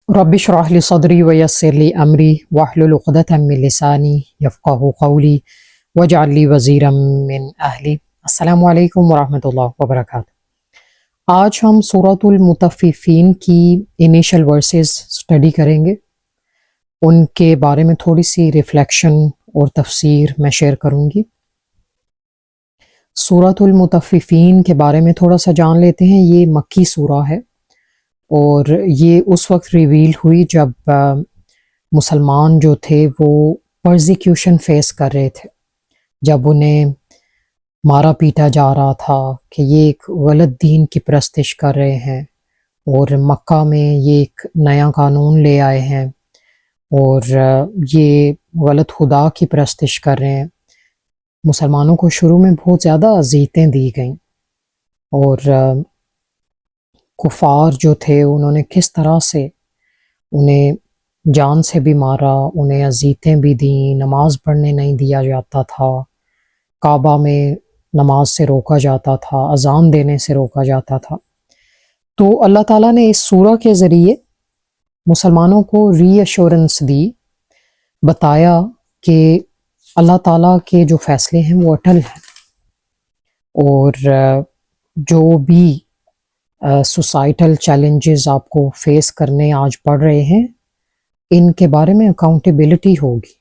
رب اشرح لي صدري ويسر لي أمري واحلل عقدة من لساني يفقه قولي واجعل لي وزيرا من أهلي. السلام علیکم ورحمۃ اللہ وبرکاتہ. آج ہم سورۃ المطففین کی انیشل ورسز اسٹڈی کریں گے. ان کے بارے میں تھوڑی سی ریفلیکشن اور تفسیر میں شیئر کروں گی. سورۃ المطففین کے بارے میں تھوڑا سا جان لیتے ہیں. یہ مکی سورہ ہے اور یہ اس وقت ریویل ہوئی جب مسلمان جو تھے وہ پرزیکیوشن فیس کر رہے تھے، جب انہیں مارا پیٹا جا رہا تھا کہ یہ ایک غلط دین کی پرستش کر رہے ہیں، اور مکہ میں یہ ایک نیا قانون لے آئے ہیں اور یہ غلط خدا کی پرستش کر رہے ہیں. مسلمانوں کو شروع میں بہت زیادہ اذیتیں دی گئیں، اور کفار جو تھے انہوں نے کس طرح سے انہیں جان سے بھی مارا، انہیں اذیتیں بھی دیں، نماز پڑھنے نہیں دیا جاتا تھا، کعبہ میں نماز سے روکا جاتا تھا، اذان دینے سے روکا جاتا تھا. تو اللہ تعالیٰ نے اس سورہ کے ذریعے مسلمانوں کو ری ایشورنس دی، بتایا کہ اللہ تعالیٰ کے جو فیصلے ہیں وہ اٹل ہیں، اور جو بھی سوسائٹل چیلنجز آپ کو فیس کرنے آج پڑ رہے ہیں ان کے بارے میں اکاؤنٹیبلٹی ہوگی.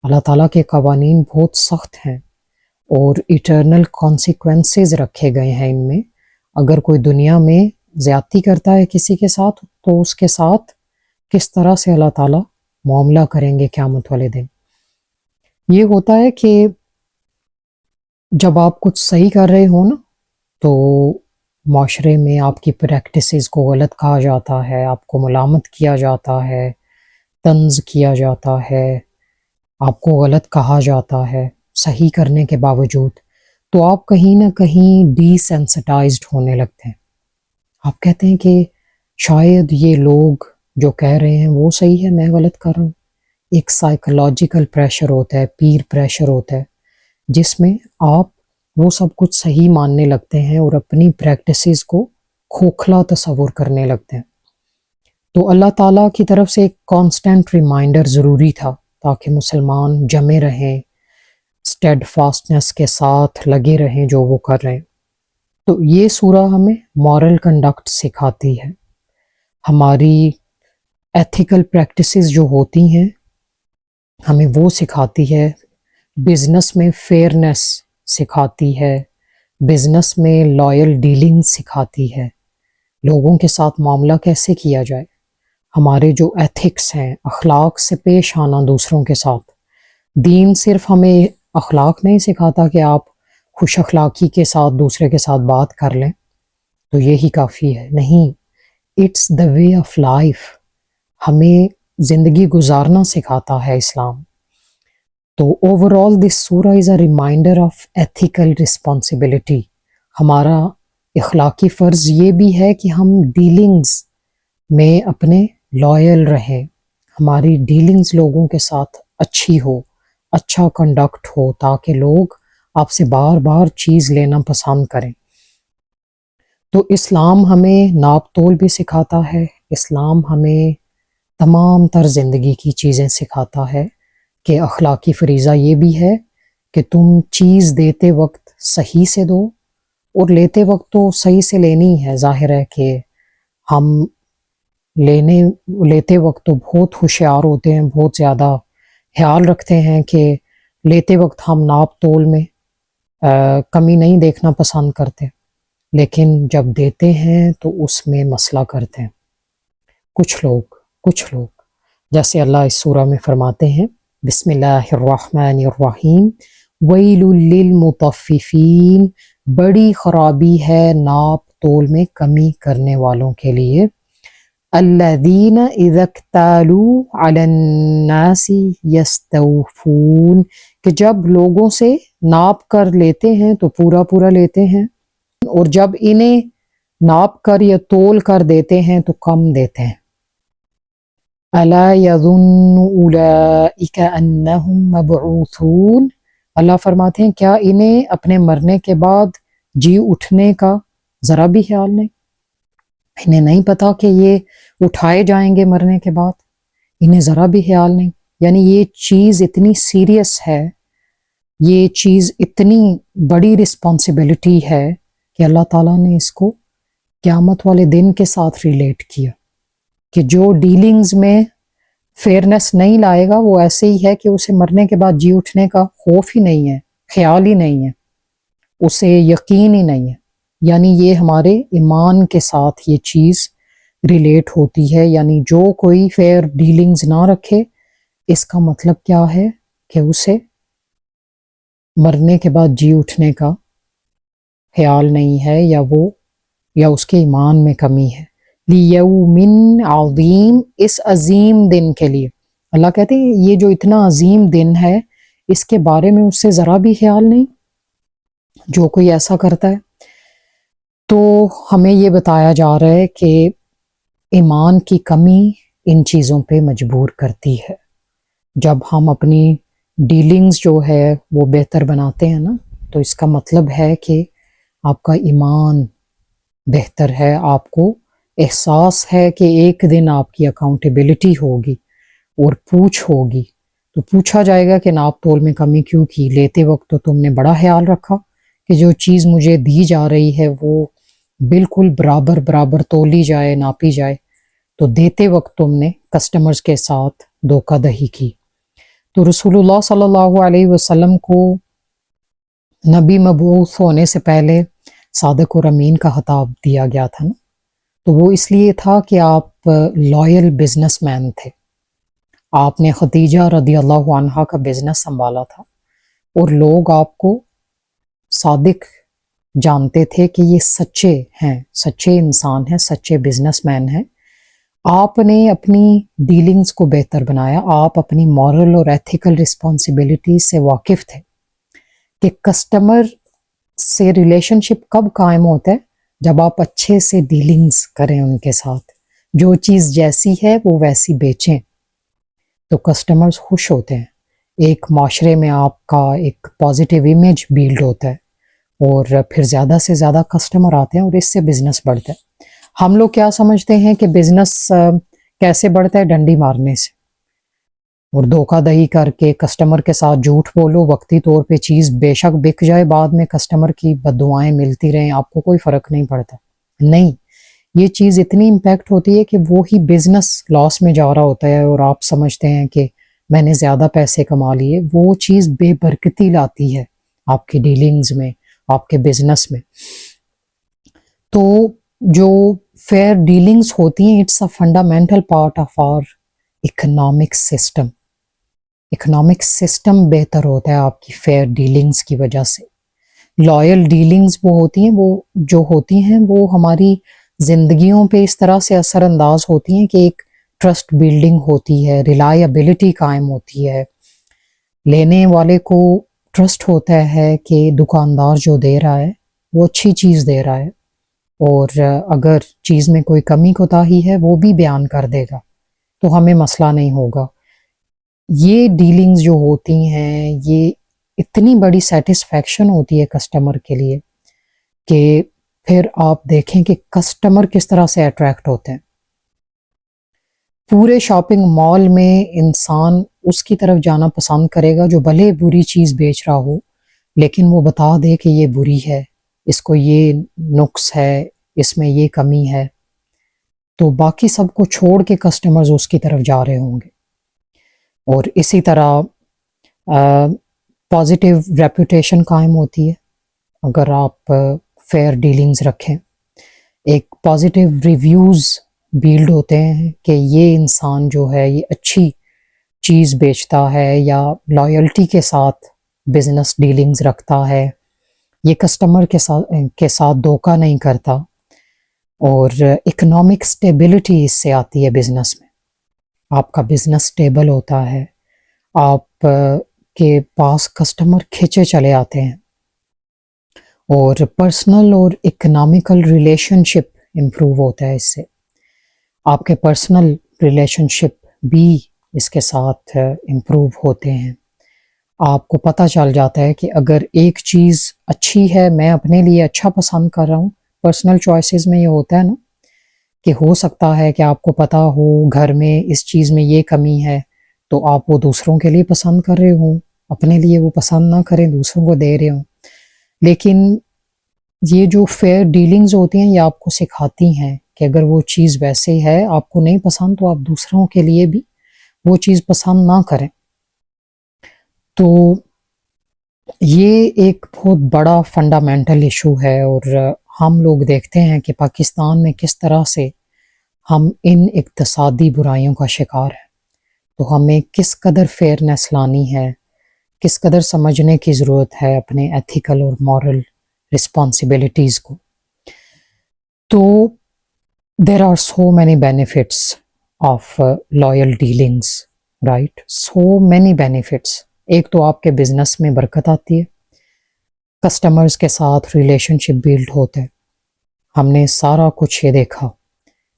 اللہ تعالیٰ کے قوانین بہت سخت ہیں اور ایٹرنل کانسیکوینسز رکھے گئے ہیں ان میں. اگر کوئی دنیا میں زیادتی کرتا ہے کسی کے ساتھ تو اس کے ساتھ کس طرح سے اللہ تعالیٰ معاملہ کریں گے قیامت والے دن. یہ ہوتا ہے کہ جب آپ کچھ صحیح کر رہے ہو نا تو معاشرے میں آپ کی پریکٹسز کو غلط کہا جاتا ہے، آپ کو ملامت کیا جاتا ہے، طنز کیا جاتا ہے، آپ کو غلط کہا جاتا ہے صحیح کرنے کے باوجود. تو آپ کہیں نہ کہیں ڈی سینسٹائزڈ ہونے لگتے ہیں. آپ کہتے ہیں کہ شاید یہ لوگ جو کہہ رہے ہیں وہ صحیح ہے، میں غلط کر رہا ہوں. ایک سائیکولوجیکل پریشر ہوتا ہے، پیر پریشر ہوتا ہے، جس میں آپ وہ سب کچھ صحیح ماننے لگتے ہیں اور اپنی پریکٹسز کو کھوکھلا تصور کرنے لگتے ہیں. تو اللہ تعالیٰ کی طرف سے ایک کانسٹنٹ ریمائنڈر ضروری تھا تاکہ مسلمان جمے رہیں، اسٹیڈ فاسٹنس کے ساتھ لگے رہیں جو وہ کر رہے ہیں. تو یہ سورہ ہمیں مورل کنڈکٹ سکھاتی ہے، ہماری ایتھیکل پریکٹسز جو ہوتی ہیں ہمیں وہ سکھاتی ہے. بزنس میں فیئرنس سکھاتی ہے، بزنس میں لائل ڈیلنگ سکھاتی ہے، لوگوں کے ساتھ معاملہ کیسے کیا جائے. ہمارے جو ایتھکس ہیں، اخلاق سے پیش آنا دوسروں کے ساتھ. دین صرف ہمیں اخلاق نہیں سکھاتا کہ آپ خوش اخلاقی کے ساتھ دوسرے کے ساتھ بات کر لیں تو یہی کافی ہے. نہیں، it's the way of life. ہمیں زندگی گزارنا سکھاتا ہے اسلام. تو اوور آل دس سورہ از اے ریمائنڈر آف ایتھیکل رسپانسبلٹی. ہمارا اخلاقی فرض یہ بھی ہے کہ ہم ڈیلنگز میں اپنے لائل رہیں، ہماری ڈیلنگز لوگوں کے ساتھ اچھی ہو، اچھا کنڈکٹ ہو، تاکہ لوگ آپ سے بار بار چیز لینا پسند کریں. تو اسلام ہمیں ناپ تول بھی سکھاتا ہے، اسلام ہمیں تمام تر زندگی کی چیزیں سکھاتا ہے کہ اخلاقی فریضہ یہ بھی ہے کہ تم چیز دیتے وقت صحیح سے دو، اور لیتے وقت تو صحیح سے لینی ہے. ظاہر ہے کہ ہم لیتے وقت تو بہت ہوشیار ہوتے ہیں، بہت زیادہ خیال رکھتے ہیں کہ لیتے وقت ہم ناپ تول میں کمی نہیں دیکھنا پسند کرتے، لیکن جب دیتے ہیں تو اس میں مسئلہ کرتے ہیں کچھ لوگ جیسے اللہ اس سورہ میں فرماتے ہیں بسم اللہ الرحمن الرحیم ویل للمطففین، بڑی خرابی ہے ناپ تول میں کمی کرنے والوں کے لیے. الذین اذا اکتالوا علی الناس یستوفون، کہ جب لوگوں سے ناپ کر لیتے ہیں تو پورا لیتے ہیں، اور جب انہیں ناپ کر یا تول کر دیتے ہیں تو کم دیتے ہیں. الا یظن اولئک انہم مبعوثون، اللہ فرماتے ہیں کیا انہیں اپنے مرنے کے بعد جی اٹھنے کا ذرا بھی خیال نہیں؟ انہیں نہیں پتا کہ یہ اٹھائے جائیں گے مرنے کے بعد، انہیں ذرا بھی خیال نہیں. یعنی یہ چیز اتنی سیریس ہے، یہ چیز اتنی بڑی رسپانسبلٹی ہے کہ اللہ تعالیٰ نے اس کو قیامت والے دن کے ساتھ ریلیٹ کیا کہ جو ڈیلنگز میں فیئرنس نہیں لائے گا وہ ایسے ہی ہے کہ اسے مرنے کے بعد جی اٹھنے کا خوف ہی نہیں ہے، خیال ہی نہیں ہے، اسے یقین ہی نہیں ہے. یعنی یہ ہمارے ایمان کے ساتھ یہ چیز ریلیٹ ہوتی ہے. یعنی جو کوئی فیئر ڈیلنگز نہ رکھے، اس کا مطلب کیا ہے کہ اسے مرنے کے بعد جی اٹھنے کا خیال نہیں ہے، یا اس کے ایمان میں کمی ہے. لیومن عظیم، اس عظیم دن کے لیے. اللہ کہتے ہیں یہ جو اتنا عظیم دن ہے اس کے بارے میں اس سے ذرا بھی خیال نہیں جو کوئی ایسا کرتا ہے. تو ہمیں یہ بتایا جا رہا ہے کہ ایمان کی کمی ان چیزوں پہ مجبور کرتی ہے. جب ہم اپنی ڈیلنگز جو ہے وہ بہتر بناتے ہیں نا، تو اس کا مطلب ہے کہ آپ کا ایمان بہتر ہے، آپ کو احساس ہے کہ ایک دن آپ کی اکاؤنٹیبلٹی ہوگی اور پوچھ ہوگی، تو پوچھا جائے گا کہ ناپ تول میں کمی کیوں کی. لیتے وقت تو تم نے بڑا خیال رکھا کہ جو چیز مجھے دی جا رہی ہے وہ بالکل برابر برابر تولی جائے، ناپی جائے، تو دیتے وقت تم نے کسٹمرز کے ساتھ دھوکہ دہی کی. تو رسول اللہ صلی اللہ علیہ وسلم کو نبی مبعوث ہونے سے پہلے صادق اور امین کا خطاب دیا گیا تھا نا، تو وہ اس لیے تھا کہ آپ لائل بزنس مین تھے. آپ نے خدیجہ رضی اللہ عنہا کا بزنس سنبھالا تھا اور لوگ آپ کو صادق جانتے تھے کہ یہ سچے ہیں، سچے انسان ہیں، سچے بزنس مین ہیں. آپ نے اپنی ڈیلنگز کو بہتر بنایا. آپ اپنی مورل اور ایتھیکل رسپانسبلٹی سے واقف تھے کہ کسٹمر سے ریلیشن شپ کب قائم ہوتا ہے، جب آپ اچھے سے ڈیلنگز کریں ان کے ساتھ، جو چیز جیسی ہے وہ ویسی بیچیں، تو کسٹمرز خوش ہوتے ہیں. ایک معاشرے میں آپ کا ایک پازیٹیو امیج بیلڈ ہوتا ہے اور پھر زیادہ سے زیادہ کسٹمر آتے ہیں اور اس سے بزنس بڑھتا ہے. ہم لوگ کیا سمجھتے ہیں کہ بزنس کیسے بڑھتا ہے؟ ڈنڈی مارنے سے اور دھوکہ دہی کر کے، کسٹمر کے ساتھ جھوٹ بولو، وقتی طور پہ چیز بے شک بک جائے، بعد میں کسٹمر کی بددعائیں ملتی رہیں، آپ کو کوئی فرق نہیں پڑتا. نہیں، یہ چیز اتنی امپیکٹ ہوتی ہے کہ وہی بزنس لاس میں جا رہا ہوتا ہے اور آپ سمجھتے ہیں کہ میں نے زیادہ پیسے کما لیے. وہ چیز بے برکتی لاتی ہے آپ کی ڈیلنگز میں، آپ کے بزنس میں. تو جو فیئر ڈیلنگز ہوتی ہیں، it's a fundamental part of our economic system. Economic system بہتر ہوتا ہے آپ کی فیئر ڈیلنگز کی وجہ سے. لائل ڈیلنگز وہ ہوتی ہیں وہ ہماری زندگیوں پہ اس طرح سے اثر انداز ہوتی ہیں کہ ایک ٹرسٹ بلڈنگ ہوتی ہے، ریلائبلٹی قائم ہوتی ہے. لینے والے کو ٹرسٹ ہوتا ہے کہ دکاندار جو دے رہا ہے وہ اچھی چیز دے رہا ہے، اور اگر چیز میں کوئی کمی کوتاہی ہے وہ بھی بیان کر دے گا، تو ہمیں مسئلہ نہیں ہوگا. یہ ڈیلنگز جو ہوتی ہیں، یہ اتنی بڑی سیٹسفیکشن ہوتی ہے کسٹمر کے لیے کہ پھر آپ دیکھیں کہ کسٹمر کس طرح سے اٹریکٹ ہوتے ہیں. پورے شاپنگ مال میں انسان اس کی طرف جانا پسند کرے گا جو بھلے بری چیز بیچ رہا ہو، لیکن وہ بتا دے کہ یہ بری ہے، اس کو یہ نقص ہے، اس میں یہ کمی ہے، تو باقی سب کو چھوڑ کے کسٹمرز اس کی طرف جا رہے ہوں گے. اور اسی طرح پازیٹیو ریپوٹیشن قائم ہوتی ہے اگر آپ فیئر ڈیلنگز رکھیں. ایک پازیٹیو ریویوز بیلڈ ہوتے ہیں کہ یہ انسان جو ہے یہ اچھی چیز بیچتا ہے، یا لائلٹی کے ساتھ بزنس ڈیلنگز رکھتا ہے، یہ کسٹمر کے ساتھ دھوکہ نہیں کرتا. اور اکنامک سٹیبلٹی اس سے آتی ہے بزنس میں. آپ کا بزنس سٹیبل ہوتا ہے، آپ کے پاس کسٹمر کھینچے چلے آتے ہیں، اور پرسنل اور اکنامیکل ریلیشن شپ امپروو ہوتا ہے. اس سے آپ کے پرسنل ریلیشن شپ بھی اس کے ساتھ امپروو ہوتے ہیں. آپ کو پتہ چل جاتا ہے کہ اگر ایک چیز اچھی ہے، میں اپنے لیے اچھا پسند کر رہا ہوں. پرسنل چوائسیز میں یہ ہوتا ہے نا کہ ہو سکتا ہے کہ آپ کو پتہ ہو گھر میں اس چیز میں یہ کمی ہے، تو آپ وہ دوسروں کے لیے پسند کر رہے ہوں، اپنے لیے وہ پسند نہ کریں، دوسروں کو دے رہے ہوں. لیکن یہ جو فیئر ڈیلنگز ہوتی ہیں یہ آپ کو سکھاتی ہیں کہ اگر وہ چیز ویسے ہے آپ کو نہیں پسند تو آپ دوسروں کے لیے بھی وہ چیز پسند نہ کریں. تو یہ ایک بہت بڑا فنڈامنٹل ایشو ہے، اور ہم لوگ دیکھتے ہیں کہ پاکستان میں کس طرح سے ہم ان اقتصادی برائیوں کا شکار ہیں. تو ہمیں کس قدر فیئرنیس لانی ہے، کس قدر سمجھنے کی ضرورت ہے اپنے ایتھیکل اور مورل رسپانسبلٹیز کو. تو there are so many benefits of loyal dealings, right, so many benefits. ایک تو آپ کے بزنس میں برکت آتی ہے، کسٹمرز کے ساتھ ریلیشن شپ بلڈ ہوتے ہیں. ہم نے سارا کچھ یہ دیکھا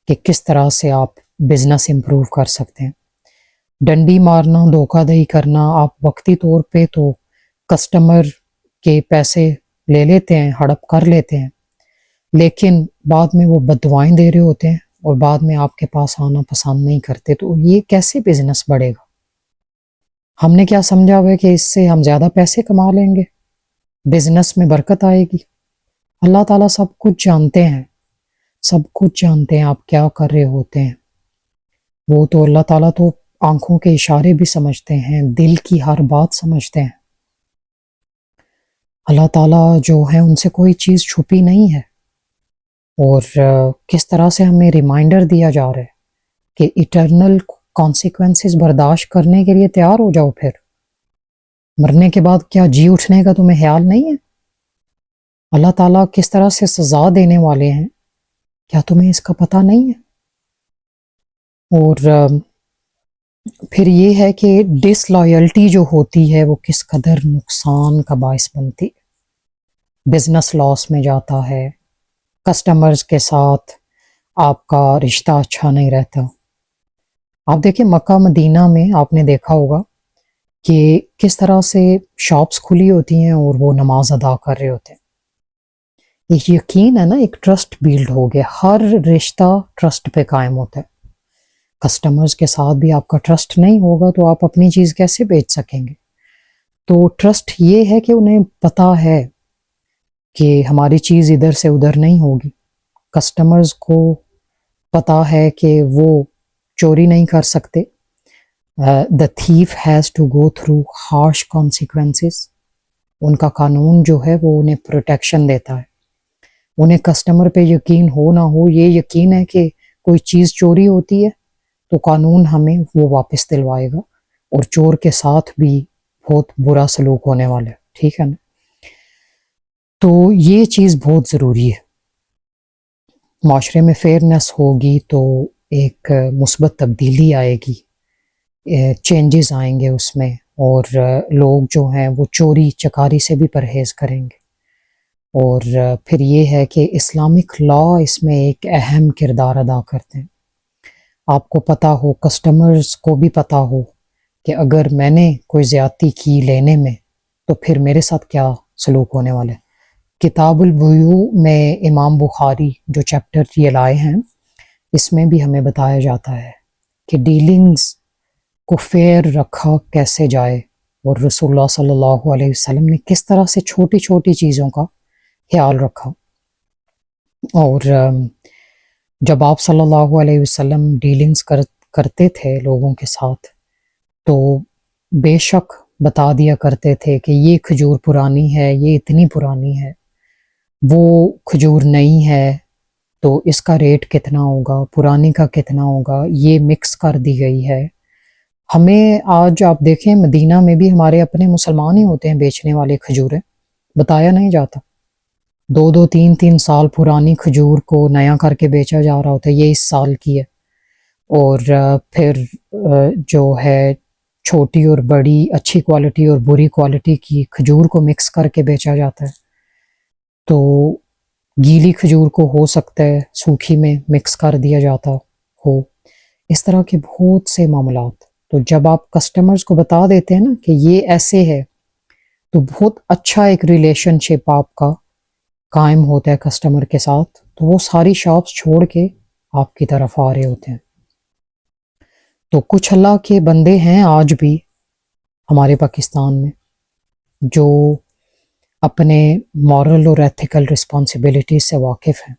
کہ کس طرح سے آپ بزنس امپروو کر سکتے ہیں. ڈنڈی مارنا، دھوکہ دہی کرنا، آپ وقتی طور پہ تو کسٹمر کے پیسے لے لیتے ہیں، ہڑپ کر لیتے ہیں، لیکن بعد میں وہ بددعائیں دے رہے ہوتے ہیں اور بعد میں آپ کے پاس آنا پسند نہیں کرتے. تو یہ کیسے بزنس بڑھے گا؟ ہم نے کیا سمجھا ہوا ہے کہ اس سے ہم زیادہ پیسے کما لیں گے، بزنس میں برکت آئے گی. اللہ تعالیٰ سب کچھ جانتے ہیں، سب کچھ جانتے ہیں آپ کیا کر رہے ہوتے ہیں. وہ تو اللہ تعالیٰ تو آنکھوں کے اشارے بھی سمجھتے ہیں، دل کی ہر بات سمجھتے ہیں. اللہ تعالیٰ جو ہے ان سے کوئی چیز چھپی نہیں ہے. اور کس طرح سے ہمیں ریمائنڈر دیا جا رہا ہے کہ ایٹرنل کانسیکوینسز برداشت کرنے کے لیے تیار ہو جاؤ. پھر مرنے کے بعد کیا جی اٹھنے کا تمہیں خیال نہیں ہے؟ اللہ تعالیٰ کس طرح سے سزا دینے والے ہیں، کیا تمہیں اس کا پتہ نہیں ہے؟ اور پھر یہ ہے کہ ڈس لائلٹی جو ہوتی ہے وہ کس قدر نقصان کا باعث بنتی، بزنس لاس میں جاتا ہے، کسٹمرز کے ساتھ آپ کا رشتہ اچھا نہیں رہتا. آپ دیکھیں مکہ مدینہ میں آپ نے دیکھا ہوگا کہ کس طرح سے شاپس کھلی ہوتی ہیں اور وہ نماز ادا کر رہے ہوتے ہیں. ایک یقین ہے نا، ایک ٹرسٹ بیلڈ ہو گیا، ہر رشتہ ٹرسٹ پہ قائم ہوتا ہے. کسٹمرز کے ساتھ بھی آپ کا ٹرسٹ نہیں ہوگا تو آپ اپنی چیز کیسے بیچ سکیں گے؟ تو ٹرسٹ یہ ہے کہ انہیں پتہ ہے کہ ہماری چیز ادھر سے ادھر نہیں ہوگی. کسٹمرز کو پتہ ہے کہ وہ چوری نہیں کر سکتے. The thief has to go through harsh consequences. ان کا قانون جو ہے وہ انہیں پروٹیکشن دیتا ہے. انہیں کسٹمر پہ یقین ہو نہ ہو، یہ یقین ہے کہ کوئی چیز چوری ہوتی ہے تو قانون ہمیں وہ واپس دلوائے گا، اور چور کے ساتھ بھی بہت برا سلوک ہونے والا ہے. ٹھیک ہے نا؟ تو یہ چیز بہت ضروری ہے. معاشرے میں فیئرنیس ہوگی تو ایک مثبت تبدیلی آئے گی، چینجز آئیں گے اس میں، اور لوگ جو ہیں وہ چوری چکاری سے بھی پرہیز کریں گے. اور پھر یہ ہے کہ اسلامک لا اس میں ایک اہم کردار ادا کرتے ہیں. آپ کو پتہ ہو، کسٹمرز کو بھی پتہ ہو کہ اگر میں نے کوئی زیادتی کی لینے میں تو پھر میرے ساتھ کیا سلوک ہونے والا ہے. کتاب البیوع میں امام بخاری جو چیپٹر یہ لائے ہیں اس میں بھی ہمیں بتایا جاتا ہے کہ ڈیلنگز کو فیئر رکھا کیسے جائے، اور رسول اللہ صلی اللہ علیہ وسلم نے کس طرح سے چھوٹی چھوٹی چیزوں کا خیال رکھا. اور جب آپ صلی اللہ علیہ وسلم ڈیلنگز کرتے تھے لوگوں کے ساتھ تو بے شک بتا دیا کرتے تھے کہ یہ کھجور پرانی ہے، یہ اتنی پرانی ہے، وہ کھجور نئی ہے تو اس کا ریٹ کتنا ہوگا، پرانی کا کتنا ہوگا، یہ مکس کر دی گئی ہے. ہمیں آج آپ دیکھیں مدینہ میں بھی ہمارے اپنے مسلمان ہی ہوتے ہیں بیچنے والے کھجوریں، بتایا نہیں جاتا. 2-3 سال پرانی کھجور کو نیا کر کے بیچا جا رہا ہوتا ہے، یہ اس سال کی ہے. اور پھر جو ہے چھوٹی اور بڑی، اچھی کوالٹی اور بری کوالٹی کی کھجور کو مکس کر کے بیچا جاتا ہے. تو گیلی کھجور کو ہو سکتا ہے سوکھی میں مکس کر دیا جاتا ہو. اس طرح کے بہت سے معاملات. تو جب آپ کسٹمرز کو بتا دیتے ہیں نا کہ یہ ایسے ہے تو بہت اچھا ایک ریلیشن شپ آپ کا قائم ہوتا ہے کسٹمر کے ساتھ. تو وہ ساری شاپس چھوڑ کے آپ کی طرف آ رہے ہوتے ہیں. تو کچھ اللہ کے بندے ہیں آج بھی ہمارے پاکستان میں جو اپنے مورل اور ایتھیکل رسپانسبلٹیز سے واقف ہیں.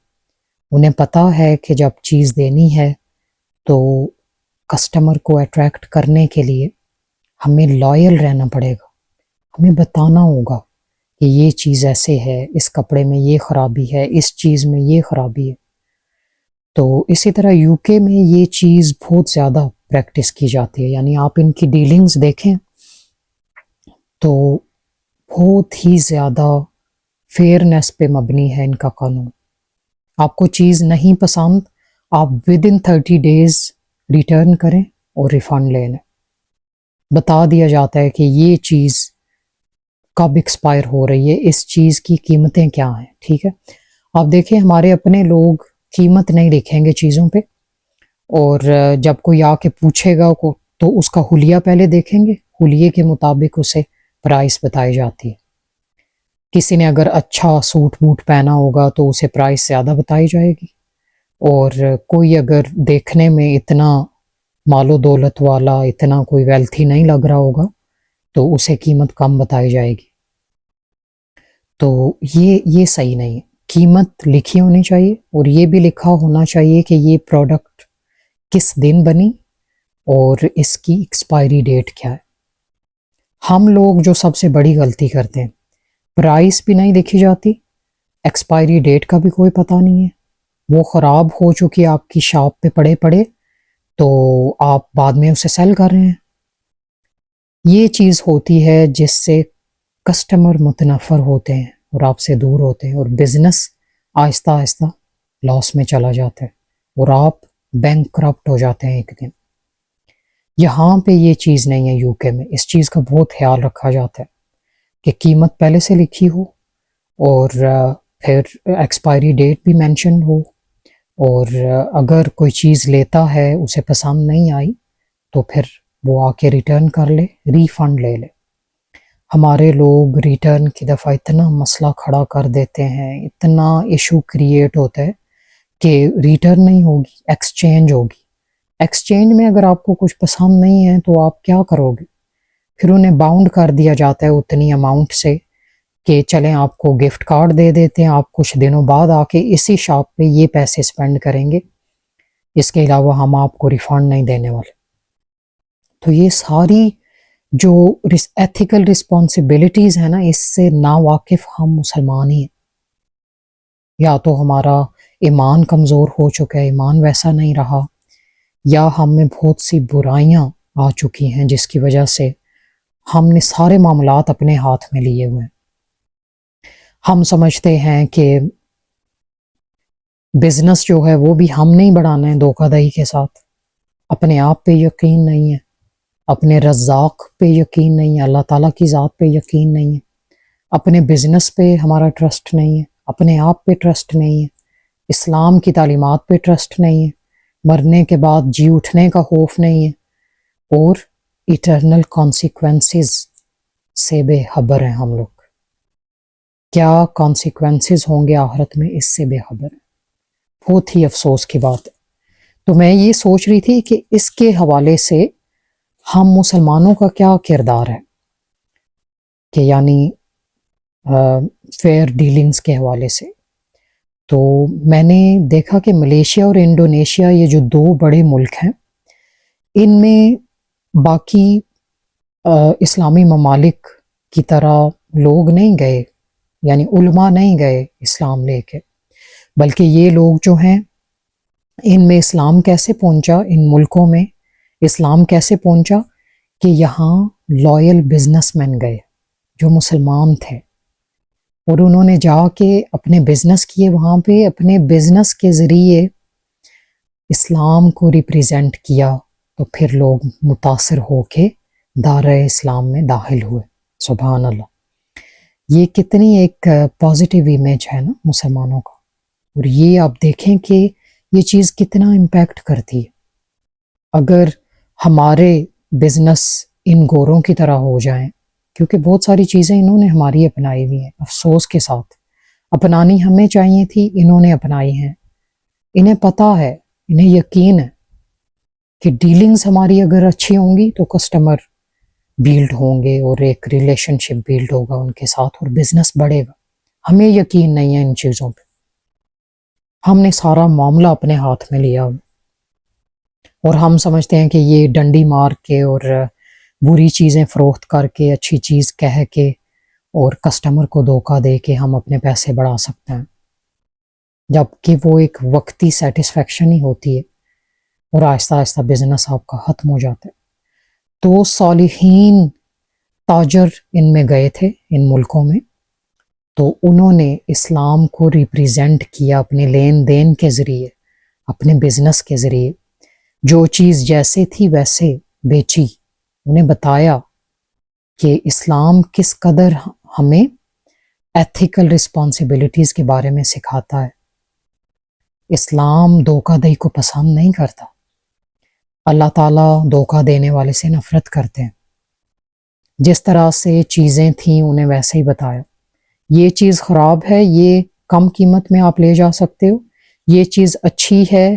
انہیں پتہ ہے کہ جب چیز دینی ہے تو کسٹمر کو اٹریکٹ کرنے کے لیے ہمیں لائل رہنا پڑے گا. ہمیں بتانا ہوگا کہ یہ چیز ایسے ہے، اس کپڑے میں یہ خرابی ہے، اس چیز میں یہ خرابی ہے. تو اسی طرح یو کے میں یہ چیز بہت زیادہ پریکٹس کی جاتی ہے. یعنی آپ ان کی ڈیلنگز دیکھیں تو بہت ہی زیادہ فیئرنیس پہ مبنی ہے ان کا قانون. آپ کو چیز نہیں پسند، آپ ود ان 30 days ریٹرن کریں اور ریفنڈ لے لیں. بتا دیا جاتا ہے کہ یہ چیز کب ایکسپائر ہو رہی ہے، اس چیز کی قیمتیں کیا ہیں. ٹھیک ہے، آپ دیکھیں ہمارے اپنے لوگ قیمت نہیں لکھیں گے چیزوں پہ، اور جب کوئی آ کے پوچھے گا تو اس کا حلیہ پہلے دیکھیں گے، حلیے کے مطابق اسے پرائس بتائی جاتی ہے. کسی نے اگر اچھا سوٹ بوٹ پہنا ہوگا تو اسے پرائس زیادہ بتائی جائے گی، اور کوئی اگر دیکھنے میں اتنا مال و دولت والا، اتنا کوئی ویلتھی نہیں لگ رہا ہوگا تو اسے قیمت کم بتائی جائے گی. تو یہ صحیح نہیں ہے. قیمت لکھی ہونی چاہیے، اور یہ بھی لکھا ہونا چاہیے کہ یہ پروڈکٹ کس دن بنی اور اس کی ایکسپائری ڈیٹ کیا ہے. ہم لوگ جو سب سے بڑی غلطی کرتے ہیں، پرائس بھی نہیں لکھی جاتی، ایکسپائری ڈیٹ کا بھی کوئی پتہ نہیں ہے، وہ خراب ہو چکی آپ کی شاپ پہ پڑے تو آپ بعد میں اسے سیل کر رہے ہیں. یہ چیز ہوتی ہے جس سے کسٹمر متنفر ہوتے ہیں اور آپ سے دور ہوتے ہیں، اور بزنس آہستہ آہستہ لاس میں چلا جاتا ہے اور آپ بینک کرپٹ ہو جاتے ہیں ایک دن. یہاں پہ یہ چیز نہیں ہے. یو کے میں اس چیز کا بہت خیال رکھا جاتا ہے کہ قیمت پہلے سے لکھی ہو، اور پھر ایکسپائری ڈیٹ بھی مینشن ہو، اور اگر کوئی چیز لیتا ہے اسے پسند نہیں آئی تو پھر وہ آ کے ریٹرن کر لے، ریفنڈ لے لے. ہمارے لوگ ریٹرن کی دفعہ اتنا مسئلہ کھڑا کر دیتے ہیں، اتنا ایشو کریٹ ہوتا ہے کہ ریٹرن نہیں ہوگی، ایکسچینج ہوگی. ایکسچینج میں اگر آپ کو کچھ پسند نہیں ہے تو آپ کیا کرو گے؟ پھر انہیں باؤنڈ کر دیا جاتا ہے اتنی اماؤنٹ سے کہ چلیں آپ کو گفٹ کارڈ دے دیتے ہیں، آپ کچھ دنوں بعد آ کے اسی شاپ پہ یہ پیسے سپینڈ کریں گے، اس کے علاوہ ہم آپ کو ریفنڈ نہیں دینے والے. تو یہ ساری جو ایتھیکل رسپانسبلٹیز ہیں نا، اس سے نا واقف ہم مسلمان ہی ہیں. یا تو ہمارا ایمان کمزور ہو چکا ہے، ایمان ویسا نہیں رہا، یا ہم میں بہت سی برائیاں آ چکی ہیں جس کی وجہ سے ہم نے سارے معاملات اپنے ہاتھ میں لیے ہوئے ہیں. ہم سمجھتے ہیں کہ بزنس جو ہے وہ بھی ہم نہیں بڑھانا ہے دھوکہ دہی کے ساتھ. اپنے آپ پہ یقین نہیں ہے، اپنے رزاق پہ یقین نہیں ہے، اللہ تعالیٰ کی ذات پہ یقین نہیں ہے، اپنے بزنس پہ ہمارا ٹرسٹ نہیں ہے، اپنے آپ پہ ٹرسٹ نہیں ہے، اسلام کی تعلیمات پہ ٹرسٹ نہیں ہے، مرنے کے بعد جی اٹھنے کا خوف نہیں ہے، اور ایٹرنل کانسیکوینسز سے بے خبر ہیں ہم لوگ. کیا کانسیکوینسز ہوں گے آخرت میں، اس سے بے خبر ہیں. بہت ہی افسوس کی بات ہے. تو میں یہ سوچ رہی تھی کہ اس کے حوالے سے ہم مسلمانوں کا کیا کردار ہے، کہ یعنی فیئر ڈیلنگز کے حوالے سے. تو میں نے دیکھا کہ ملیشیا اور انڈونیشیا، یہ جو دو بڑے ملک ہیں، ان میں باقی اسلامی ممالک کی طرح لوگ نہیں گئے، یعنی علماء نہیں گئے اسلام لے کے، بلکہ یہ لوگ جو ہیں ان میں اسلام کیسے پہنچا، ان ملکوں میں اسلام کیسے پہنچا کہ یہاں لائل بزنس مین گئے جو مسلمان تھے، اور انہوں نے جا کے اپنے بزنس کیے وہاں پہ، اپنے بزنس کے ذریعے اسلام کو ریپریزنٹ کیا، تو پھر لوگ متاثر ہو کے دائرہ اسلام میں داخل ہوئے. سبحان اللہ. یہ کتنی ایک پازیٹیو امیج ہے نا مسلمانوں کا. اور یہ آپ دیکھیں کہ یہ چیز کتنا امپیکٹ کرتی ہے. اگر ہمارے بزنس ان گوروں کی طرح ہو جائیں، کیونکہ بہت ساری چیزیں انہوں نے ہماری اپنائی ہوئی ہیں، افسوس کے ساتھ اپنانی ہمیں چاہیے تھی، انہوں نے اپنائی ہیں. انہیں پتہ ہے انہیں یقین ہے کہ ڈیلنگز ہماری اگر اچھی ہوں گی تو کسٹمر بیلڈ ہوں گے اور ایک ریلیشن شپ بیلڈ ہوگا ان کے ساتھ اور بزنس بڑھے گا. ہمیں یقین نہیں ہے ان چیزوں پہ. ہم نے سارا معاملہ اپنے ہاتھ میں لیا اور ہم سمجھتے ہیں کہ یہ ڈنڈی مار کے اور بری چیزیں فروخت کر کے اچھی چیز کہہ کے اور کسٹمر کو دھوکہ دے کے ہم اپنے پیسے بڑھا سکتے ہیں، جبکہ وہ ایک وقتی سیٹسفیکشن ہی ہوتی ہے اور آہستہ آہستہ بزنس آپ کا ختم ہو جاتا ہے. تو صالحین تاجر ان میں گئے تھے ان ملکوں میں، تو انہوں نے اسلام کو ریپریزنٹ کیا اپنے لین دین کے ذریعے، اپنے بزنس کے ذریعے. جو چیز جیسے تھی ویسے بیچی. انہیں بتایا کہ اسلام کس قدر ہمیں ایتھیکل رسپانسبلٹیز کے بارے میں سکھاتا ہے. اسلام دھوکہ دہی کو پسند نہیں کرتا. اللہ تعالیٰ دھوکہ دینے والے سے نفرت کرتے ہیں. جس طرح سے چیزیں تھیں انہیں ویسے ہی بتایا. یہ چیز خراب ہے، یہ کم قیمت میں آپ لے جا سکتے ہو. یہ چیز اچھی ہے،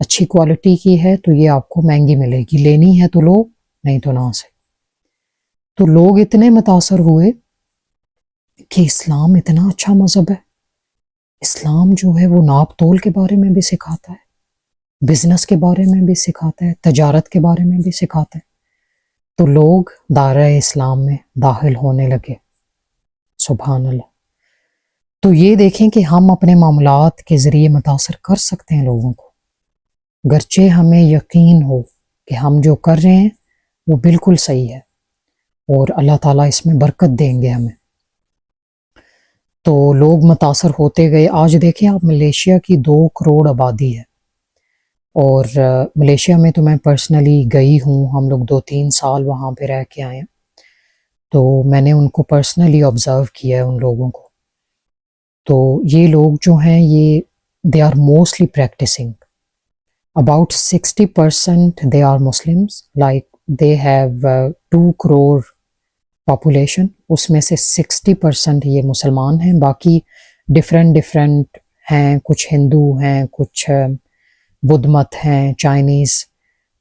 اچھی کوالٹی کی ہے، تو یہ آپ کو مہنگی ملے گی. لینی ہے تو لو، نہیں تو نہ سے. تو لوگ اتنے متاثر ہوئے کہ اسلام اتنا اچھا مذہب ہے. اسلام جو ہے وہ ناپ تول کے بارے میں بھی سکھاتا ہے، بزنس کے بارے میں بھی سکھاتا ہے، تجارت کے بارے میں بھی سکھاتا ہے. تو لوگ دائرہ اسلام میں داخل ہونے لگے. سبحان اللہ. تو یہ دیکھیں کہ ہم اپنے معاملات کے ذریعے متاثر کر سکتے ہیں لوگوں کو، گرچہ ہمیں یقین ہو کہ ہم جو کر رہے ہیں وہ بالکل صحیح ہے اور اللہ تعالیٰ اس میں برکت دیں گے ہمیں. تو لوگ متاثر ہوتے گئے. آج دیکھیں آپ ملیشیا کی 2 کروڑ آبادی ہے، اور ملیشیا میں تو میں پرسنلی گئی ہوں. ہم لوگ 2-3 سال وہاں پہ رہ کے آئے ہیں، تو میں نے ان کو پرسنلی آبزرو کیا ہے ان لوگوں کو. تو یہ لوگ جو ہیں یہ they are mostly practicing. About 60% they are Muslims, like they have 2 crore population. اس میں سے 60% یہ مسلمان ہیں، باقی ڈفرینٹ ہیں. کچھ ہندو ہیں، کچھ بدھ مت ہیں، چائنیز،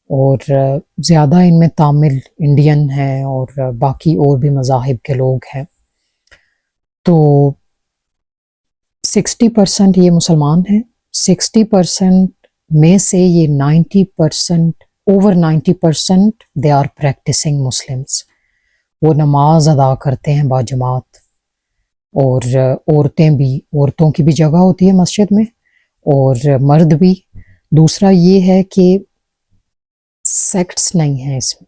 اور زیادہ ان میں تامل انڈین ہیں اور باقی اور بھی مذاہب کے لوگ ہیں. تو 60% یہ مسلمان ہیں. 60% میں سے یہ 90%، over 90% they are practicing Muslims. وہ نماز ادا کرتے ہیں باجماعت، اور عورتوں کی بھی جگہ ہوتی ہے مسجد میں اور مرد بھی. دوسرا یہ ہے کہ سیکٹس نہیں ہیں اس میں،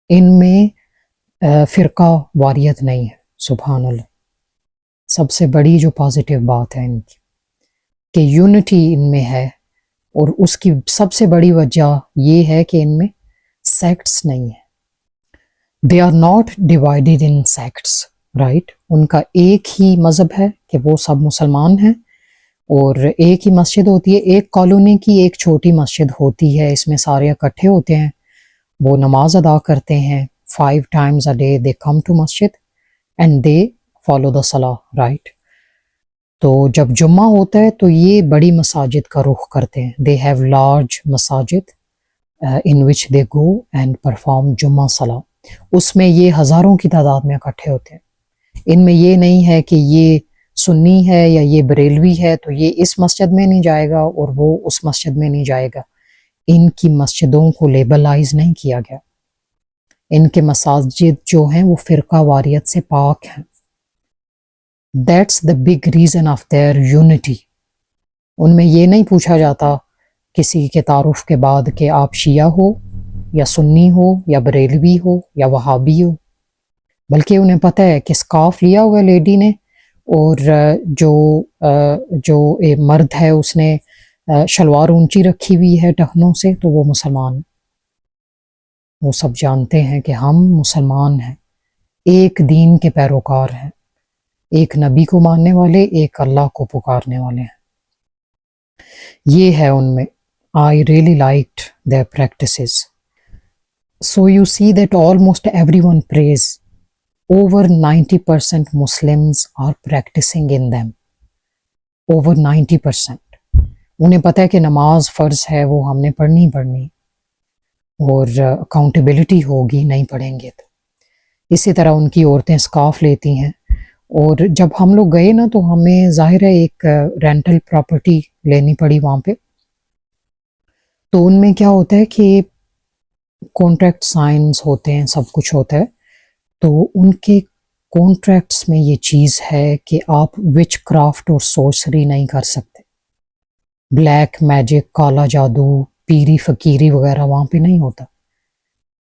ان میں فرقہ واریت نہیں ہے. سبحان اللہ. سب سے بڑی جو پازیٹیو بات ہے ان کی کہ یونٹی ان میں ہے، اور اس کی سب سے بڑی وجہ یہ ہے کہ ان میں سیکٹس نہیں ہیں. They are not divided in sects, right. ان کا ایک ہی مذہب ہے کہ وہ سب مسلمان ہیں، اور ایک ہی مسجد ہوتی ہے. ایک کالونی کی ایک چھوٹی مسجد ہوتی ہے، اس میں سارے اکٹھے ہوتے ہیں، وہ نماز ادا کرتے ہیں. 5 times a day they come to masjid and they follow the salah, right. تو جب جمعہ ہوتا ہے تو یہ بڑی مساجد کا رخ کرتے ہیں. they have large مساجد in which they go and perform جمعہ صلاح. اس میں یہ ہزاروں کی تعداد میں اکٹھے ہوتے ہیں. ان میں یہ نہیں ہے کہ یہ سنی ہے یا یہ بریلوی ہے تو یہ اس مسجد میں نہیں جائے گا اور وہ اس مسجد میں نہیں جائے گا. ان کی مسجدوں کو لیبلائز نہیں کیا گیا. ان کے مساجد جو ہیں وہ فرقہ واریت سے پاک ہیں. That's the big reason of their unity. ان میں یہ نہیں پوچھا جاتا کسی کے تعارف کے بعد کہ آپ شیعہ ہو یا سنی ہو یا بریلوی ہو یا وہابی ہو، بلکہ انہیں پتہ ہے کہ سکارف لیا ہوا لیڈی نے اور جو مرد ہے اس نے شلوار اونچی رکھی ہوئی ہے ٹخنوں سے، تو وہ مسلمان. وہ سب جانتے ہیں کہ ہم مسلمان ہیں، ایک دین کے پیروکار ہیں، ایک نبی کو ماننے والے، ایک اللہ کو پکارنے والے ہیں. یہ ہے ان میں. I really liked their practices. So you see that almost everyone prays. Over 90% Muslims are practicing in them. Over 90%. انہیں پتہ ہے کہ نماز فرض ہے، وہ ہم نے پڑھنی پڑھنی، اور اکاؤنٹیبلٹی ہوگی نہیں پڑھیں گے تو۔ اسی طرح ان کی عورتیں اسکارف لیتی ہیں، اور جب ہم لوگ گئے نا تو ہمیں ظاہر ہے ایک رینٹل پراپرٹی لینی پڑی وہاں پہ، تو ان میں کیا ہوتا ہے کہ کانٹریکٹ سائنز ہوتے ہیں، سب کچھ ہوتا ہے، تو ان کے کانٹریکٹس میں یہ چیز ہے کہ آپ وچ کرافٹ اور سورسری نہیں کر سکتے، بلیک میجک، کالا جادو، پیری فقیری وغیرہ وہاں پہ نہیں ہوتا،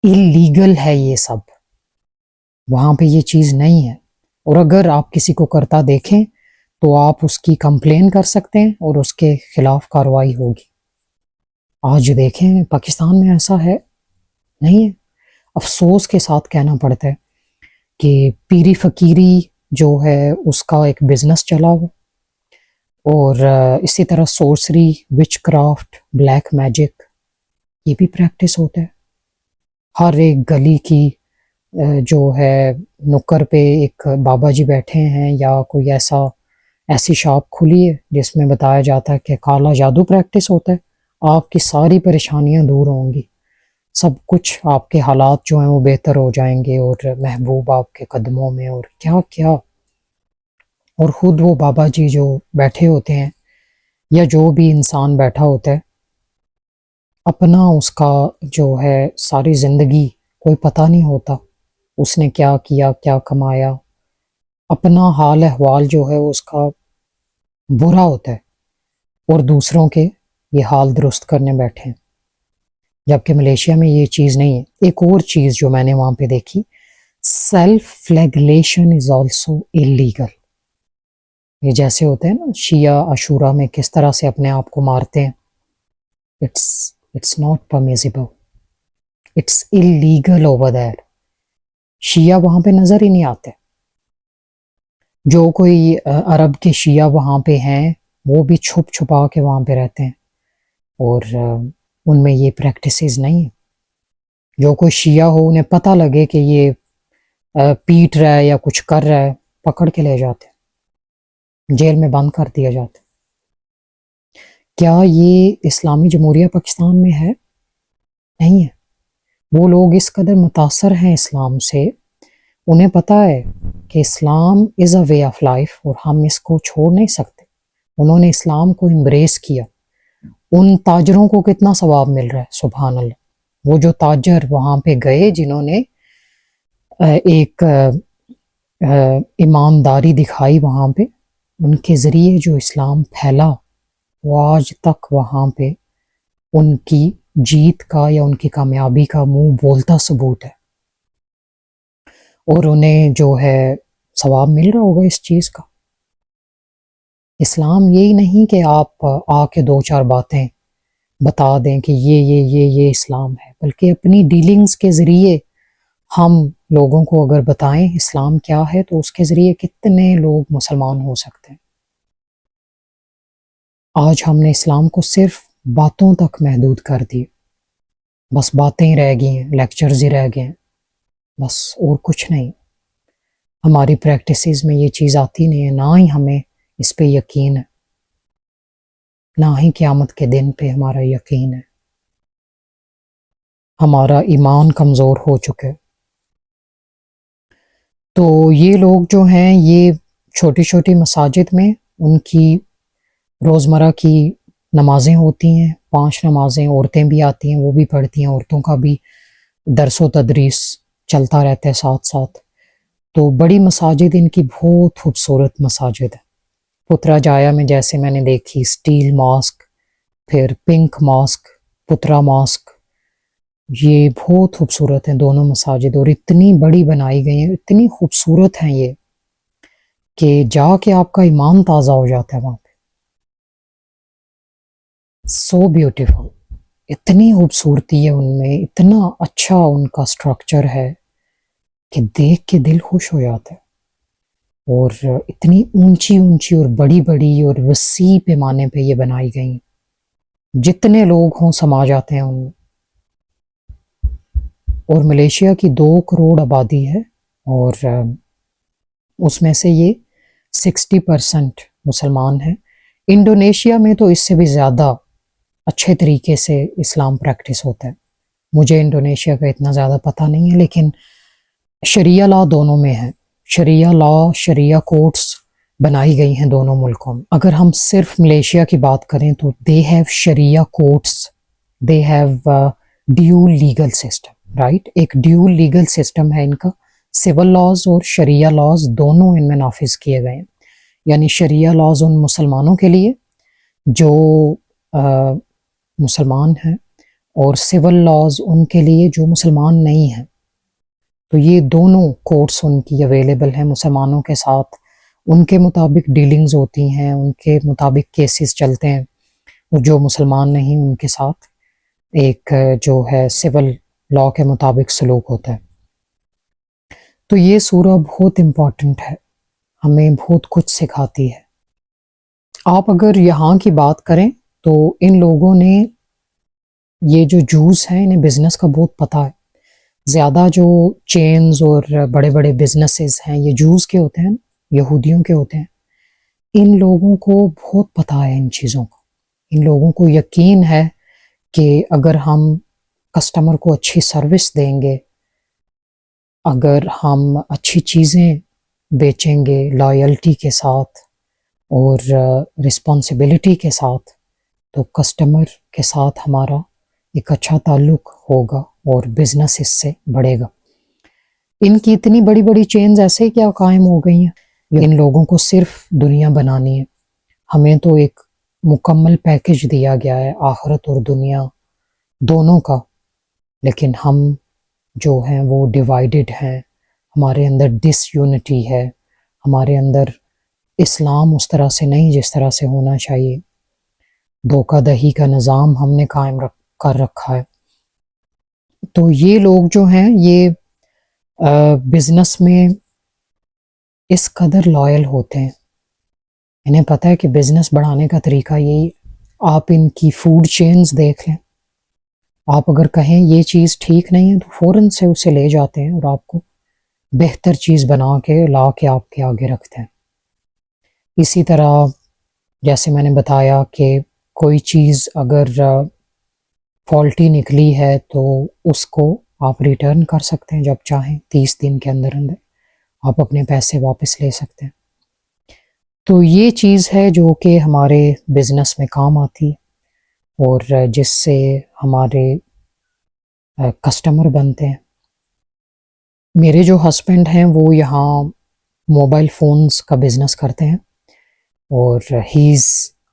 اللیگل ہے یہ سب، وہاں پہ یہ چیز نہیں ہے، اور اگر آپ کسی کو کرتا دیکھیں تو آپ اس کی کمپلین کر سکتے ہیں اور اس کے خلاف کارروائی ہوگی۔ آج دیکھیں پاکستان میں ایسا ہے نہیں ہے، افسوس کے ساتھ کہنا پڑتا ہے کہ پیری فقیری جو ہے اس کا ایک بزنس چلا ہوا، اور اسی طرح سورسری، وچ کرافٹ، بلیک میجک، یہ بھی پریکٹس ہوتا ہے۔ ہر ایک گلی کی جو ہے نکر پہ ایک بابا جی بیٹھے ہیں، یا کوئی ایسی شاپ کھلی ہے جس میں بتایا جاتا ہے کہ کالا جادو پریکٹس ہوتا ہے، آپ کی ساری پریشانیاں دور ہوں گی، سب کچھ آپ کے حالات جو ہیں وہ بہتر ہو جائیں گے، اور محبوب آپ کے قدموں میں، اور کیا کیا۔ اور خود وہ بابا جی جو بیٹھے ہوتے ہیں، یا جو بھی انسان بیٹھا ہوتا ہے، اپنا اس کا جو ہے ساری زندگی کوئی پتہ نہیں ہوتا اس نے کیا کیا، کیا کمایا، اپنا حال احوال جو ہے اس کا برا ہوتا ہے، اور دوسروں کے یہ حال درست کرنے بیٹھے ہیں، جبکہ ملیشیا میں یہ چیز نہیں ہے۔ ایک اور چیز جو میں نے وہاں پہ دیکھی، سیلف فلیگلیشن از آلسو اللیگل۔ یہ جیسے ہوتے ہیں نا شیعہ عاشورہ میں کس طرح سے اپنے آپ کو مارتے ہیں، it's not permissible, it's illegal over there. Shia وہاں پہ نظر ہی نہیں آتے، جو کوئی عرب کے شیعہ وہاں پہ ہیں وہ بھی چھپ چھپا کے وہاں پہ رہتے ہیں، اور ان میں یہ پریکٹسز نہیں ہیں۔ جو کوئی شیعہ ہو انہیں پتہ لگے کہ یہ پیٹ رہا ہے یا کچھ کر رہا ہے، پکڑ کے لے جاتے ہیں، جیل میں بند کر دیا جاتا ہے۔ کیا یہ اسلامی جمہوریہ پاکستان میں ہے؟ نہیں ہے۔ وہ لوگ اس قدر متاثر ہیں اسلام سے، انہیں پتہ ہے کہ اسلام از اے وے آف لائف، اور ہم اس کو چھوڑ نہیں سکتے۔ انہوں نے اسلام کو امبریس کیا۔ ان تاجروں کو کتنا ثواب مل رہا ہے، سبحان اللہ۔ وہ جو تاجر وہاں پہ گئے جنہوں نے ایک ایمانداری دکھائی وہاں پہ، ان کے ذریعے جو اسلام پھیلا، وہ آج تک وہاں پہ ان کی جیت کا یا ان کی کامیابی کا منہ بولتا ثبوت ہے، اور انہیں جو ہے ثواب مل رہا ہوگا اس چیز کا۔ اسلام یہی نہیں کہ آپ آ کے دو چار باتیں بتا دیں کہ یہ اسلام ہے، بلکہ اپنی ڈیلنگز کے ذریعے ہم لوگوں کو اگر بتائیں اسلام کیا ہے تو اس کے ذریعے کتنے لوگ مسلمان ہو سکتے ہیں۔ آج ہم نے اسلام کو صرف باتوں تک محدود کر دی، بس باتیں ہی رہ گئی ہیں، لیکچرز ہی رہ گئے ہیں، بس اور کچھ نہیں۔ ہماری پریکٹسز میں یہ چیز آتی نہیں ہے، نہ ہی ہمیں اس پہ یقین ہے، نہ ہی قیامت کے دن پہ ہمارا یقین ہے۔ ہمارا ایمان کمزور ہو چکے۔ تو یہ لوگ جو ہیں یہ چھوٹی چھوٹی مساجد میں ان کی روزمرہ کی نمازیں ہوتی ہیں، 5 نمازیں، عورتیں بھی آتی ہیں وہ بھی پڑھتی ہیں، عورتوں کا بھی درس و تدریس چلتا رہتا ہے ساتھ ساتھ۔ تو بڑی مساجد ان کی بہت خوبصورت مساجد ہے۔ پترا جایا میں جیسے میں نے دیکھی، سٹیل ماسک، پھر پنک ماسک، پترا ماسک، یہ بہت خوبصورت ہیں دونوں مساجد، اور اتنی بڑی بنائی گئی ہیں، اتنی خوبصورت ہیں یہ کہ جا کے آپ کا ایمان تازہ ہو جاتا ہے وہاں پہ۔ سو بیوٹیفل، اتنی خوبصورتی ہے ان میں، اتنا اچھا ان کا سٹرکچر ہے کہ دیکھ کے دل خوش ہو جاتا ہے، اور اتنی اونچی اونچی اور بڑی بڑی اور وسیع پیمانے پہ یہ بنائی گئی، جتنے لوگ ہوں سما جاتے ہیں ان میں۔ اور ملیشیا کی 2 کروڑ آبادی ہے، اور اس میں سے یہ 60% مسلمان ہیں، انڈونیشیا میں تو اس سے بھی زیادہ اچھے طریقے سے اسلام پریکٹس ہوتا ہے. مجھے انڈونیشیا کا اتنا زیادہ پتہ نہیں ہے، لیکن شریعہ لا دونوں میں ہے. شریعہ لا، شریعہ کورٹس بنائی گئی ہیں دونوں ملکوں میں. اگر ہم صرف ملیشیا کی بات کریں تو they have Sharia courts, they have dual legal system, right. ایک ڈیول لیگل سسٹم ہے ان کا. سول لاز اور شریعہ لاز دونوں ان میں نافذ کیے گئے ہیں. یعنی شریعہ لاز ان مسلمانوں کے لیے جو مسلمان ہیں، اور سول لاز ان کے لیے جو مسلمان نہیں ہیں. تو یہ دونوں کورٹس ان کی اویلیبل ہیں. مسلمانوں کے ساتھ ان کے مطابق ڈیلنگز ہوتی ہیں، ان کے مطابق کیسز چلتے ہیں، اور جو مسلمان نہیں ان کے ساتھ ایک جو ہے سول لا کے مطابق سلوک ہوتا ہے. تو یہ سورہ بہت امپورٹنٹ ہے، ہمیں بہت کچھ سکھاتی ہے. آپ اگر یہاں کی بات کریں تو ان لوگوں نے، یہ جو جوز ہیں، انہیں بزنس کا بہت پتہ ہے. زیادہ جو چینز اور بڑے بڑے بزنسز ہیں یہ جوز کے ہوتے ہیں، یہودیوں کے ہوتے ہیں. ان لوگوں کو بہت پتہ ہے ان چیزوں کا. ان لوگوں کو یقین ہے کہ اگر ہم کسٹمر کو اچھی سروس دیں گے، اگر ہم اچھی چیزیں بیچیں گے لائلٹی کے ساتھ اور رسپانسبلٹی کے ساتھ، تو کسٹمر کے ساتھ ہمارا ایک اچھا تعلق ہوگا اور بزنس اس سے بڑھے گا. ان کی اتنی بڑی بڑی چینز ایسے کیا قائم ہو گئی ہیں؟ ان لوگوں کو صرف دنیا بنانی ہے. ہمیں تو ایک مکمل پیکج دیا گیا ہے آخرت اور دنیا دونوں کا، لیکن ہم جو ہیں وہ ڈیوائیڈڈ ہیں. ہمارے اندر ڈس یونٹی ہے، ہمارے اندر اسلام اس طرح سے نہیں جس طرح سے ہونا چاہیے. دھوکہ دہی کا نظام ہم نے قائم کر رکھا ہے. تو یہ لوگ جو ہیں یہ بزنس میں اس قدر لائل ہوتے ہیں. انہیں پتہ ہے کہ بزنس بڑھانے کا طریقہ یہی. آپ ان کی فوڈ چینز دیکھ لیں. آپ اگر کہیں یہ چیز ٹھیک نہیں ہے تو فوراً سے اسے لے جاتے ہیں اور آپ کو بہتر چیز بنا کے لا کے آپ کے آگے رکھتے ہیں. اسی طرح جیسے میں نے بتایا کہ کوئی چیز اگر فالٹی نکلی ہے تو اس کو آپ ریٹرن کر سکتے ہیں جب چاہیں. 30 دن کے اندر آپ اپنے پیسے واپس لے سکتے ہیں. تو یہ چیز ہے جو کہ ہمارے بزنس میں کام آتی ہے اور جس سے ہمارے کسٹمر بنتے ہیں. میرے جو ہسبینڈ ہیں وہ یہاں موبائل فونز کا بزنس کرتے ہیں، اور he is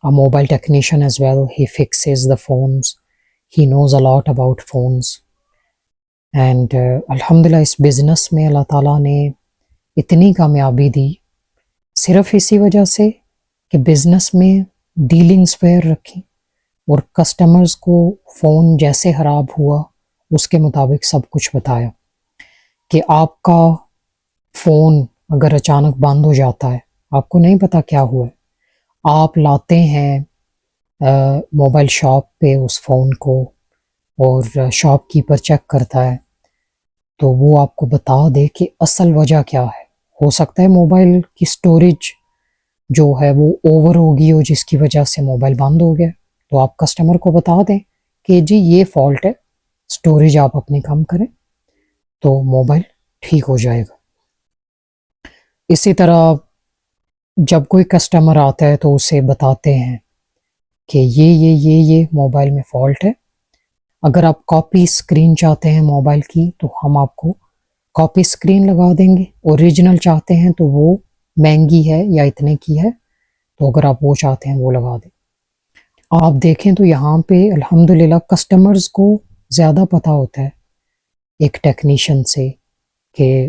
a mobile technician as well. He fixes the phones, he knows a lot about phones. And الحمدللہ اس بزنس میں اللہ تعالیٰ نے اتنی کامیابی دی صرف اسی وجہ سے کہ بزنس میں ڈیلنگز فیئر رکھی اور کسٹمرز کو فون جیسے خراب ہوا اس کے مطابق سب کچھ بتایا کہ آپ کا فون اگر اچانک بند ہو جاتا ہے، آپ کو نہیں پتا کیا ہوا ہے، آپ لاتے ہیں موبائل شاپ پہ اس فون کو اور شاپ کیپر چیک کرتا ہے تو وہ آپ کو بتا دے کہ اصل وجہ کیا ہے. ہو سکتا ہے موبائل کی سٹوریج جو ہے وہ اوور ہوگی ہو جس کی وجہ سے موبائل بند ہو گیا، تو آپ کسٹمر کو بتا دیں کہ جی یہ فالٹ ہے، سٹوریج آپ اپنی کم کریں تو موبائل ٹھیک ہو جائے گا. اسی طرح جب کوئی کسٹمر آتا ہے تو اسے بتاتے ہیں کہ یہ موبائل میں فالٹ ہے. اگر آپ کاپی اسکرین چاہتے ہیں موبائل کی تو ہم آپ کو کاپی اسکرین لگا دیں گے. اوریجنل چاہتے ہیں تو وہ مہنگی ہے یا اتنے کی ہے، تو اگر آپ وہ چاہتے ہیں وہ لگا دیں. آپ دیکھیں تو یہاں پہ الحمدللہ کسٹمرز کو زیادہ پتہ ہوتا ہے ایک ٹیکنیشین سے کہ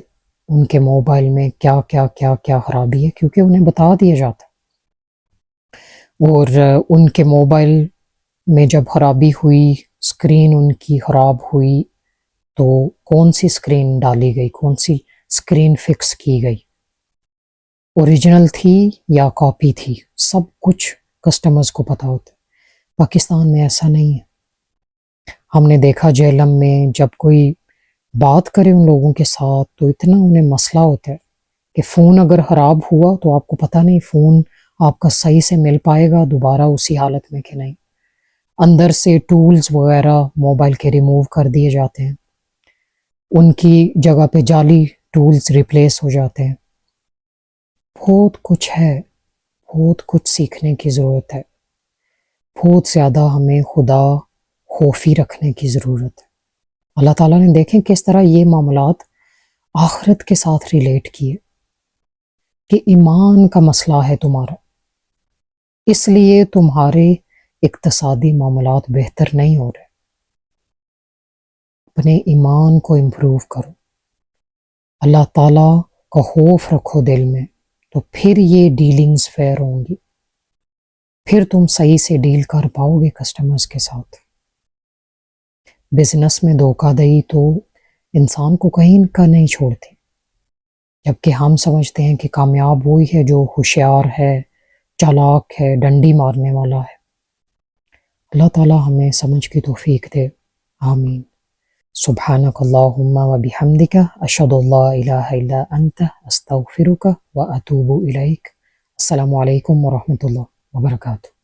ان کے موبائل میں کیا کیا کیا کیا خرابی ہے، کیونکہ انہیں بتا دیا جاتا ہے. اور ان کے موبائل میں جب خرابی ہوئی، اسکرین ان کی خراب ہوئی، تو کون سی اسکرین ڈالی گئی، کون سی اسکرین فکس کی گئی، اوریجنل تھی یا کاپی تھی، سب کچھ کسٹمرز کو پتہ ہوتا ہے. پاکستان میں ایسا نہیں ہے. ہم نے دیکھا جہلم میں جب کوئی بات کرے ان لوگوں کے ساتھ تو اتنا انہیں مسئلہ ہوتا ہے کہ فون اگر خراب ہوا تو آپ کو پتہ نہیں فون آپ کا صحیح سے مل پائے گا دوبارہ اسی حالت میں کہ نہیں. اندر سے ٹولز وغیرہ موبائل کے ریموو کر دیے جاتے ہیں، ان کی جگہ پہ جعلی ٹولز ریپلیس ہو جاتے ہیں. بہت کچھ ہے، بہت کچھ سیکھنے کی ضرورت ہے، بہت زیادہ ہمیں خدا خوفی رکھنے کی ضرورت ہے. اللہ تعالیٰ نے دیکھیں کس طرح یہ معاملات آخرت کے ساتھ ریلیٹ کیے کہ ایمان کا مسئلہ ہے تمہارا، اس لیے تمہارے اقتصادی معاملات بہتر نہیں ہو رہے. اپنے ایمان کو امپروو کرو، اللہ تعالیٰ کا خوف رکھو دل میں، تو پھر یہ ڈیلنگز فیئر ہوں گی، پھر تم صحیح سے ڈیل کر پاؤ گے کسٹمرز کے ساتھ. بزنس میں دھوکہ دہی تو انسان کو کہیں کا نہیں چھوڑتی، جبکہ ہم سمجھتے ہیں کہ کامیاب وہی ہے جو ہوشیار ہے، چالاک ہے، ڈنڈی مارنے والا ہے. اللہ تعالیٰ ہمیں سمجھ کی توفیق دے، آمین. سبحانک اللہم و بحمدک، اشہد ان لا الہ الا انت، استغفرک و اتوب الیک. السلام علیکم ورحمۃ اللہ وبرکاتہ.